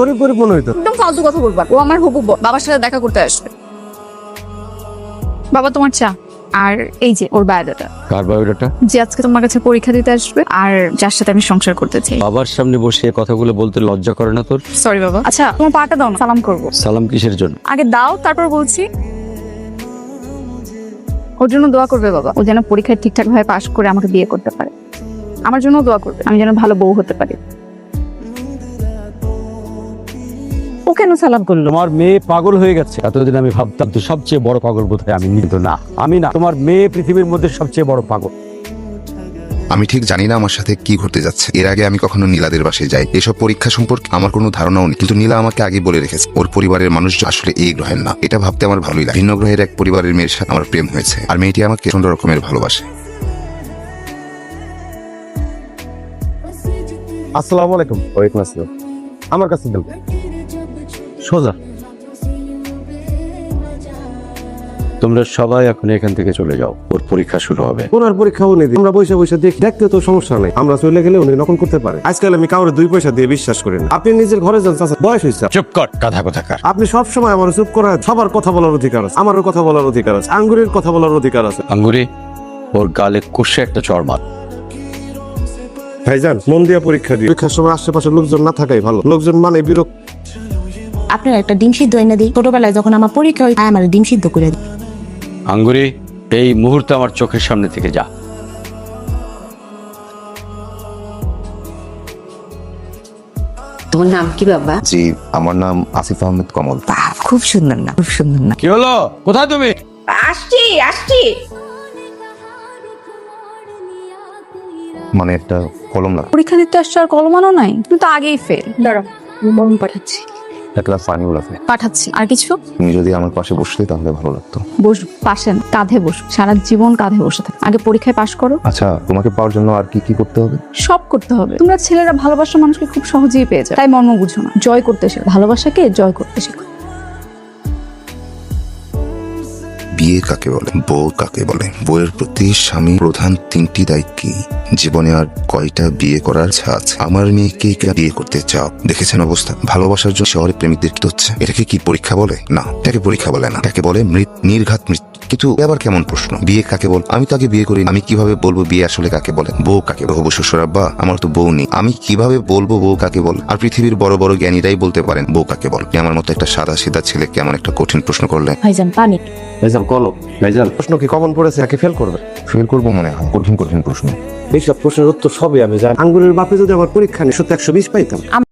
গরিব গরিব মনে হইতো। একদম ফালতু কথা বলবা। ও আমার হবু বর, বাবার সাথে দেখা করতে আসবে। বাবা তোমার চা, আর এই যে ওর বায়োডাটা। কার বায়োডাটা? যে আজকে তোমার কাছে পরীক্ষা দিতে আসবে আর যার সাথে আমি সংসার করতে চাই। বাবার সামনে বসে এ কথাগুলো বলতে লজ্জা করে না তোর? সরি বাবা। আচ্ছা তোমার পাটা দাও না, সালাম করবো। সালাম কিসের জন্য? আগে দাও তারপর বলছি। ওর জন্য দোয়া করবে বাবা, ও যেন পরীক্ষায় ঠিকঠাক ভাবে পাশ করে আমাকে বিয়ে করতে পারে। আমার জন্য দোয়া করবে, আমি যেন ভালো বউ হতে পারি। ও কেন সালাম করলো? তোমার মেয়ে পাগল হয়ে গেছে। এতদিন আমি ভাবতাম তো সবচেয়ে বড় পাগল বোধহয় আমি, কিন্তু না, আমি না। তোমার মেয়ে পৃথিবীর মধ্যে সবচেয়ে বড় পাগল। আমি ঠিক জানি না আমার সাথে কি ঘটতে যাচ্ছে। এর আগে আমি কখনো নীলাদের বাসায় যাই, এসব পরীক্ষা সম্পর্কে আমার কোনো ধারণাও নেই, কিন্তু নীলা আমাকে আগে বলে রেখেছে ওর পরিবারের মানুষ আসলে এই গ্রহের না। এটা ভাবতে আমার ভালোই লাগে। ভিন্ন গ্রহের এক পরিবারের মেয়ের সাথে আমার প্রেম হয়েছে, আর মেয়েটি আমাকে প্রচন্ড রকমের ভালোবাসে। আসসালামু আলাইকুম। ওয়ালাইকুম আসসালাম। আমার কাছে দেন সোজা। তোমরা সবাই এখন এখান থেকে চলে যাও, ওর পরীক্ষা শুরু হবে। ওনার পরীক্ষা উনি দিই, আমরা বসে বসে দেখি, দেখতে তো সমস্যা নেই। আমরা চলে গেলে উনি নকল করতে পারে। আজকাল আমি কাউরে 2 পয়সা দিয়ে বিশ্বাস করি না। আপনি নিজের ঘরে যান চাচা, বয়স হয়েছে। চুপ কর, গাধা কোথাকার। আপনি সব সময় আমার চুপ করা। সবার কথা বলার অধিকার আছে, আমারও কথা বলার অধিকার আছে, আঙ্গুরের কথা বলার অধিকার আছে। আঙ্গুরি, ওর গালে কষে একটা চড় মার। ভাইজান মন দিয়ে পরীক্ষা দিই। পরীক্ষার সময় আশেপাশে লোকজন না থাকাই ভালো। লোকজন মানে বিরক্ত। আপনার একটা ডিম সিদ্ধ এনে দিই। ছোটবেলায় যখন আমার পরীক্ষা হয় আমার ডিম সিদ্ধ করে দিই। আঙ্গুরি, এই মুহূর্তে আমার চোখের সামনে থেকে যা। তোমার নাম কি বাবা? জি, আমার নাম আসিফ আহমেদ কমল। বাহ, খুব সুন্দর না, খুব সুন্দর না। কি হলো? কোথায় তুমি? আসছি আসছি। মানে একটা কলম না, পরীক্ষা দিতে আসছো আর কলমানো নাই? তুমি তো আগেই ফেল। দাঁড়াও বরং পাঠাচ্ছি। এক গ্লাস পানি লাগবে। পাঠাচ্ছি। আর কিছু? তুমি যদি আমার পাশে বসলে তাহলে ভালো লাগতো। বসো পাশে না, কাঁধে বসো। সারা জীবন কাঁধে বসে থাকো। আগে পরীক্ষায় পাশ করো। আচ্ছা, তোমাকে পাওয়ার জন্য আর কি কি করতে হবে? সব করতে হবে। তোমরা ছেলেরা ভালোবাসা মানুষকে খুব সহজেই পেয়ে যায়, তাই মর্ম বুঝো না। জয় করতে শেখো, ভালোবাসাকে জয় করতে শেখো। বিয়ে কাকে বলে, বউ কাকে বলে, বউয়ের প্রতি স্বামী প্রধান 3টি দায়িত্ব কি? জীবনে আর কয়টা বিয়ে করার ইচ্ছা আছে? আমার মেয়েকে বিয়ে করতে চাও? দেখেছেন অবস্থা। ভালোবাসার জন্য শহরে প্রেমিকদের কি হচ্ছে? এটাকে কি পরীক্ষা বলে? না, এটাকে পরীক্ষা বলে না, এটাকে বলে নির্ঘাত মৃত্যু। কিন্তু আবার কেমন প্রশ্ন, বিয়ে কাকে বল? আমি তো আগে বিয়ে করি, আমি কিভাবে বলবো বিয়ে আসলে কাকে বলে? বউ কাকে বলবো? শ্বশুর আব্বা, আমার তো বউ নেই, আমি কিভাবে বলবো বউ কাকে বল? আর পৃথিবীর বড় বড় জ্ঞানীরাই বলতে পারেন বউ কাকে বল। আমার মতো একটা সাদা সিধা ছেলে কেমন একটা কঠিন প্রশ্ন করলে? ভাইজান পানি। ভাইজান কলম। ভাইজান প্রশ্ন কি কমন পড়েছে নাকি ফেল করবে? ফেল করবো মনে হয়, কঠিন কঠিন প্রশ্ন। এইসব প্রশ্নের উত্তর সবই আমি জানি। আঙ্গুরের বাপে যদি আমার পরীক্ষা নিয়ে 120 পাইতাম।